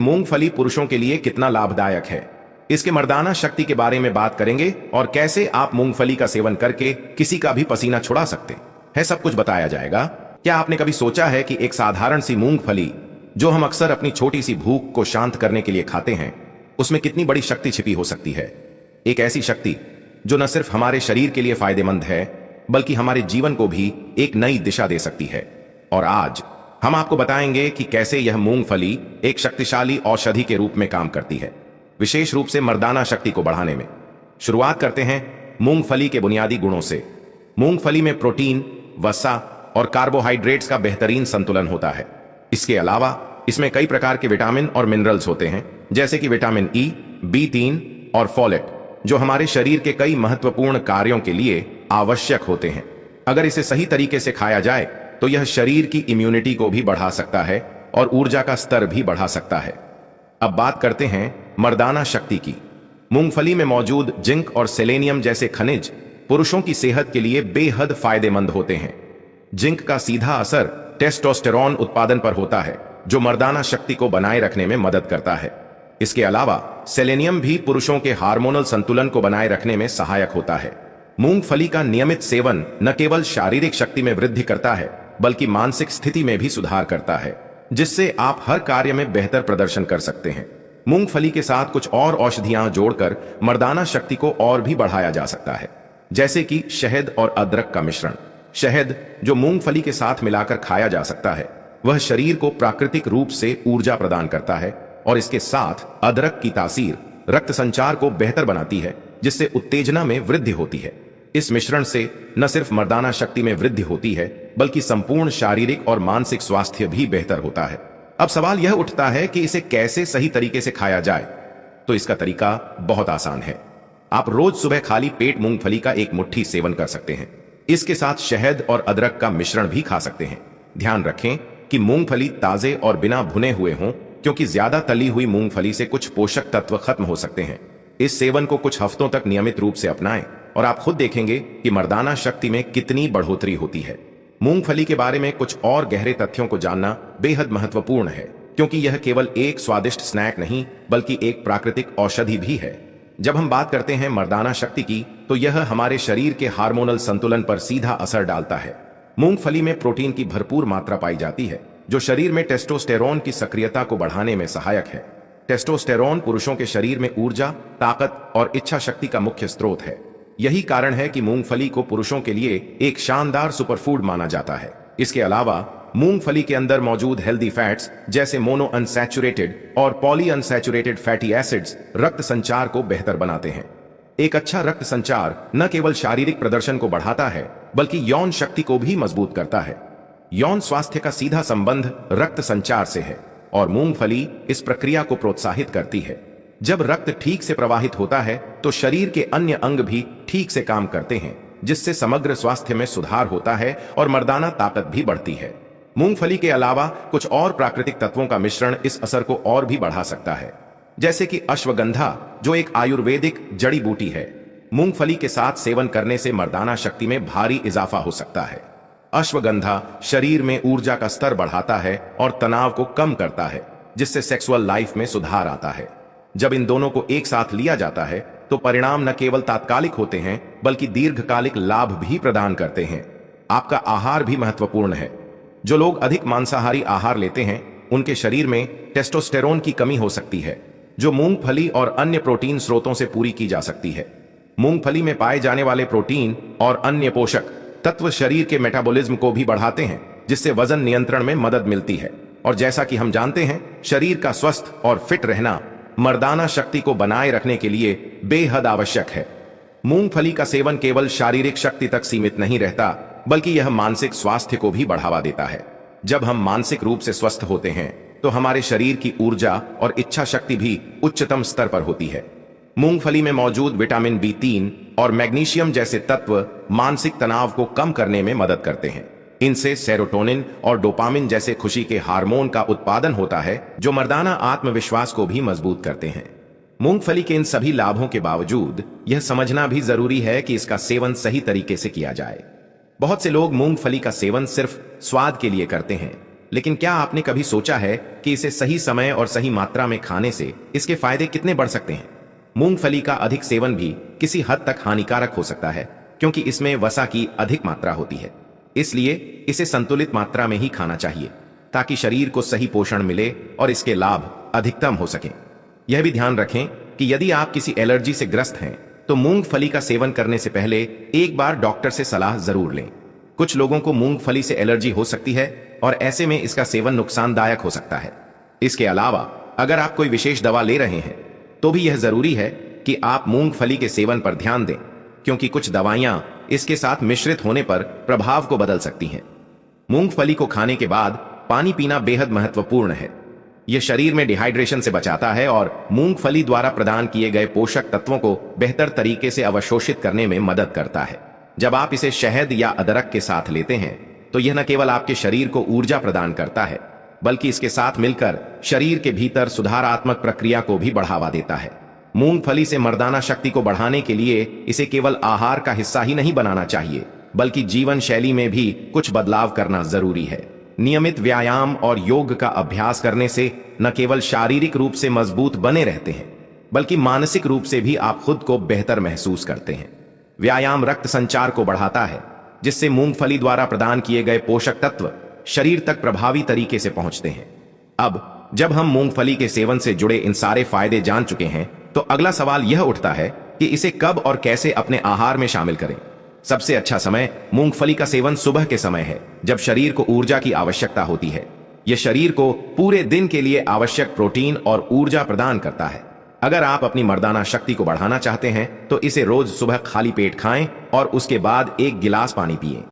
मूंगफली पुरुषों के लिए कितना लाभदायक है, इसके मर्दाना शक्ति के बारे में बात करेंगे और कैसे आप मूंगफली का सेवन करके किसी का भी पसीना छुड़ा सकते हैं, सब कुछ बताया जाएगा। क्या आपने कभी सोचा है कि एक साधारण सी मूंगफली जो हम अक्सर अपनी छोटी सी भूख को शांत करने के लिए खाते हैं, उसमें कितनी बड़ी शक्ति छिपी हो सकती है। एक ऐसी शक्ति जो न सिर्फ हमारे शरीर के लिए फायदेमंद है बल्कि हमारे जीवन को भी एक नई दिशा दे सकती है। और आज हम आपको बताएंगे कि कैसे यह मूंगफली एक शक्तिशाली औषधि के रूप में काम करती है, विशेष रूप से मर्दाना शक्ति को बढ़ाने में। शुरुआत करते हैं मूंगफली के बुनियादी गुणों से। मूंगफली में प्रोटीन, वसा और कार्बोहाइड्रेट्स का बेहतरीन संतुलन होता है। इसके अलावा इसमें कई प्रकार के विटामिन और मिनरल्स होते हैं, जैसे कि विटामिन ई, B3 और फोलेट, जो हमारे शरीर के कई महत्वपूर्ण कार्यों के लिए आवश्यक होते हैं। अगर इसे सही तरीके से खाया जाए तो यह शरीर की इम्यूनिटी को भी बढ़ा सकता है और ऊर्जा का स्तर भी बढ़ा सकता है। अब बात करते हैं मर्दाना शक्ति की। मूंगफली में मौजूद जिंक और सेलेनियम जैसे खनिज पुरुषों की सेहत के लिए बेहद फायदेमंद होते हैं। जिंक का सीधा असर टेस्टोस्टेरोन उत्पादन पर होता है, जो मर्दाना शक्ति को बनाए रखने में मदद करता है। इसके अलावा सेलेनियम भी पुरुषों के हार्मोनल संतुलन को बनाए रखने में सहायक होता है। मूंगफली का नियमित सेवन न केवल शारीरिक शक्ति में वृद्धि करता है बल्कि मानसिक स्थिति में भी सुधार करता है, जिससे आप हर कार्य में बेहतर प्रदर्शन कर सकते हैं। मूंगफली के साथ कुछ और औषधियां जोड़कर मर्दाना शक्ति को और भी बढ़ाया जा सकता है, जैसे कि शहद और अदरक का मिश्रण। शहद, जो मूंगफली के साथ मिलाकर खाया जा सकता है, वह शरीर को प्राकृतिक रूप से ऊर्जा प्रदान करता है और इसके साथ अदरक की तासीर रक्त संचार को बेहतर बनाती है, जिससे उत्तेजना में वृद्धि होती है। इस मिश्रण से न सिर्फ मर्दाना शक्ति में वृद्धि होती है बल्कि संपूर्ण शारीरिक और मानसिक स्वास्थ्य भी बेहतर होता है। अब सवाल यह उठता है कि इसे कैसे सही तरीके से खाया जाए। तो इसका तरीका बहुत आसान है। आप रोज सुबह खाली पेट मूंगफली का एक मुट्ठी सेवन कर सकते हैं। इसके साथ शहद और अदरक का मिश्रण भी खा सकते हैं। ध्यान रखें कि मूंगफली ताजे और बिना भुने हुए हों, क्योंकि ज्यादा तली हुई मूंगफली से कुछ पोषक तत्व खत्म हो सकते हैं। इस सेवन को कुछ हफ्तों तक नियमित रूप से अपनाएं और आप खुद देखेंगे कि मर्दाना शक्ति में कितनी बढ़ोतरी होती है। मूंगफली के बारे में कुछ और गहरे तथ्यों को जानना बेहद महत्वपूर्ण है, क्योंकि यह केवल एक स्वादिष्ट स्नैक नहीं बल्कि एक प्राकृतिक औषधि भी है। जब हम बात करते हैं मर्दाना शक्ति की, तो यह हमारे शरीर के हार्मोनल संतुलन पर सीधा असर डालता है। मूंगफली में प्रोटीन की भरपूर मात्रा पाई जाती है, जो शरीर में टेस्टोस्टेरोन की सक्रियता को बढ़ाने में सहायक है। टेस्टोस्टेरोन पुरुषों के शरीर में ऊर्जा, ताकत और इच्छा शक्ति का मुख्य स्रोत है। यही कारण है कि मूंगफली को पुरुषों के लिए एक शानदार सुपरफूड माना जाता है। इसके अलावा मूंगफली के अंदर मौजूद हेल्दी फैट्स जैसे मोनो अनसैचुरेटेड और पॉली अनसैचुरेटेड फैटी एसिड्स रक्त संचार को बेहतर बनाते हैं। एक अच्छा रक्त संचार न केवल शारीरिक प्रदर्शन को बढ़ाता है बल्कि यौन शक्ति को भी मजबूत करता है। यौन स्वास्थ्य का सीधा संबंध रक्त संचार से है और मूंगफली इस प्रक्रिया को प्रोत्साहित करती है। जब रक्त ठीक से प्रवाहित होता है तो शरीर के अन्य अंग भी ठीक से काम करते हैं, जिससे समग्र स्वास्थ्य में सुधार होता है और मर्दाना ताकत भी बढ़ती है। मूंगफली के अलावा कुछ और प्राकृतिक तत्वों का मिश्रण इस असर को और भी बढ़ा सकता है, जैसे कि अश्वगंधा, जो एक आयुर्वेदिक जड़ी बूटी है। मूंगफली के साथ सेवन करने से मर्दाना शक्ति में भारी इजाफा हो सकता है। अश्वगंधा शरीर में ऊर्जा का स्तर बढ़ाता है और तनाव को कम करता है, जिससे सेक्सुअल लाइफ में सुधार आता है। जब इन दोनों को एक साथ लिया जाता है तो परिणाम न केवल तात्कालिक होते हैं बल्कि दीर्घकालिक लाभ भी प्रदान करते हैं। आपका आहार भी महत्वपूर्ण है। जो लोग अधिक मांसाहारी आहार लेते हैं, उनके शरीर में टेस्टोस्टेरोन की कमी हो सकती है, जो मूंगफली और अन्य प्रोटीन स्रोतों से पूरी की जा सकती है। मूंगफली में पाए जाने वाले प्रोटीन और अन्य पोषक तत्व शरीर के मेटाबॉलिज्म को भी बढ़ाते हैं, जिससे वजन नियंत्रण में मदद मिलती है। और जैसा कि हम जानते हैं, शरीर का स्वस्थ और फिट रहना मर्दाना शक्ति को बनाए रखने के लिए बेहद आवश्यक है। मूंगफली का सेवन केवल शारीरिक शक्ति तक सीमित नहीं रहता बल्कि यह मानसिक स्वास्थ्य को भी बढ़ावा देता है। जब हम मानसिक रूप से स्वस्थ होते हैं तो हमारे शरीर की ऊर्जा और इच्छा शक्ति भी उच्चतम स्तर पर होती है। मूंगफली में मौजूद विटामिन B3 और मैग्नीशियम जैसे तत्व मानसिक तनाव को कम करने में मदद करते हैं। इनसे सेरोटोनिन और डोपामिन जैसे खुशी के हार्मोन का उत्पादन होता है, जो मर्दाना आत्मविश्वास को भी मजबूत करते हैं। मूंगफली के इन सभी लाभों के बावजूद यह समझना भी जरूरी है कि इसका सेवन सही तरीके से किया जाए। बहुत से लोग मूंगफली का सेवन सिर्फ स्वाद के लिए करते हैं, लेकिन क्या आपने कभी सोचा है कि इसे सही समय और सही मात्रा में खाने से इसके फायदे कितने बढ़ सकते हैं? मूंगफली का अधिक सेवन भी किसी हद तक हानिकारक हो सकता है, क्योंकि इसमें वसा की अधिक मात्रा होती है। इसलिए इसे संतुलित मात्रा में ही खाना चाहिए, ताकि शरीर को सही पोषण मिले और इसके लाभ अधिकतम हो सकें। यह भी ध्यान रखें कि यदि आप किसी एलर्जी से ग्रस्त हैं, तो मूंगफली का सेवन करने से पहले एक बार डॉक्टर से सलाह जरूर लें। कुछ लोगों को मूंगफली से एलर्जी हो सकती है और ऐसे में इसका सेवन नुकसानदायक हो सकता है। इसके अलावा अगर आप कोई विशेष दवा ले रहे हैं, तो भी यह जरूरी है कि आप मूंगफली के सेवन पर ध्यान दें, क्योंकि कुछ दवाइयां इसके साथ मिश्रित होने पर प्रभाव को बदल सकती हैं। मूंगफली को खाने के बाद पानी पीना बेहद महत्वपूर्ण है। यह शरीर में डिहाइड्रेशन से बचाता है और मूंगफली द्वारा प्रदान किए गए पोषक तत्वों को बेहतर तरीके से अवशोषित करने में मदद करता है। जब आप इसे शहद या अदरक के साथ लेते हैं, तो यह न केवल आपके शरीर को ऊर्जा प्रदान करता है, बल्कि इसके साथ मिलकर शरीर के भीतर सुधारात्मक प्रक्रिया को भी बढ़ावा देता है। मूंगफली से मर्दाना शक्ति को बढ़ाने के लिए इसे केवल आहार का हिस्सा ही नहीं बनाना चाहिए, बल्कि जीवन शैली में भी कुछ बदलाव करना जरूरी है। नियमित व्यायाम और योग का अभ्यास करने से न केवल शारीरिक रूप से मजबूत बने रहते हैं, बल्कि मानसिक रूप से भी आप खुद को बेहतर महसूस करते हैं। व्यायाम रक्त संचार को बढ़ाता है, जिससे मूंगफली द्वारा प्रदान किए गए पोषक तत्व शरीर तक प्रभावी तरीके से पहुंचते हैं। अब जब हम मूंगफली के सेवन से जुड़े इन सारे फायदे जान चुके हैं, तो अगला सवाल यह उठता है कि इसे कब और कैसे अपने आहार में शामिल करें। सबसे अच्छा समय मूंगफली का सेवन सुबह के समय है, जब शरीर को ऊर्जा की आवश्यकता होती है। यह शरीर को पूरे दिन के लिए आवश्यक प्रोटीन और ऊर्जा प्रदान करता है। अगर आप अपनी मर्दाना शक्ति को बढ़ाना चाहते हैं, तो इसे रोज सुबह खाली पेट खाएं और उसके बाद 1 गिलास पानी पिएं।